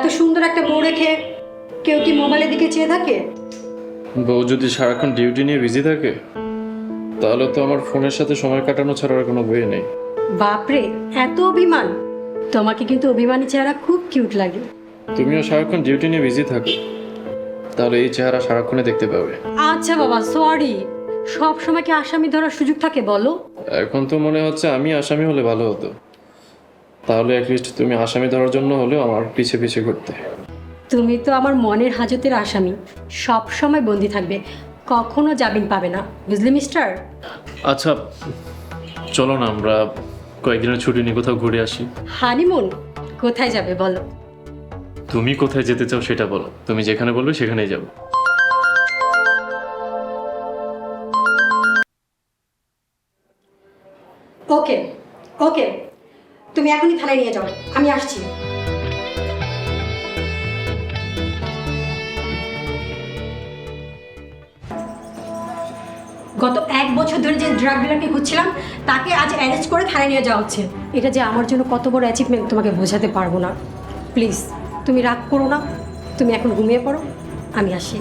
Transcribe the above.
এত সুন্দর একটা বউ রেখে কেউ কি মোবাইলের দিকে চেয়ে থাকে? বউ যদি সারাক্ষণ ডিউটি নিয়ে বিজি থাকে তাহলে তো আমার ফোনের সাথে সময় কাটানো ছাড়া আর কোনো ওয়ে নেই। বাপরে, এত অভিমান! তোমাকে কিন্তু অভিমানী চেহারা খুব কিউট লাগে। তুমিও সারাক্ষণ ডিউটি নিয়ে বিজি থাকো, তাহলে এই চেহারা সারাক্ষণে দেখতে পাবে। আচ্ছা বাবা, সরি। সব সময় কি আসামি ধরার সুযোগ থাকে বলো? এখন তো মনে হচ্ছে আমি আসামি হলে ভালো হতো। তাহলে অ্যাটলিস্ট তুমি আসামি ধরার জন্য হলেও আমার পিছে পিছে ঘুরতে। তুমি তো আমার মনের হাজতের আসামি, সব সময় বন্দি থাকবে, কখনো জামিন পাবে না, বুঝলি মিস্টার? আচ্ছা, চলো না আমরা কয়েকদিনের ছুটি নিয়ে কোথাও ঘুরে আসি। হানিমুন? কোথায় যাবে বলো? তুমি কোথায় যেতে চাও সেটা বলো, তুমি যেখানে বলবে সেখানেই যাবো। ওকে, ওকে, তুমি এখনই থানায় নিয়ে যাও, আমি আসছি। গত 1 বছর ধরে যে ড্রাগ ডিলারকে খুঁজছিলাম তাকে আজ অ্যারেস্ট করে থানায় নিয়ে যাওয়া হচ্ছে। এটা যে আমার জন্য কত বড় অ্যাচিভমেন্ট তোমাকে বোঝাতে পারবো না। প্লিজ তুমি রাগ করো না, তুমি এখন ঘুমিয়ে পড়ো, আমি আসি।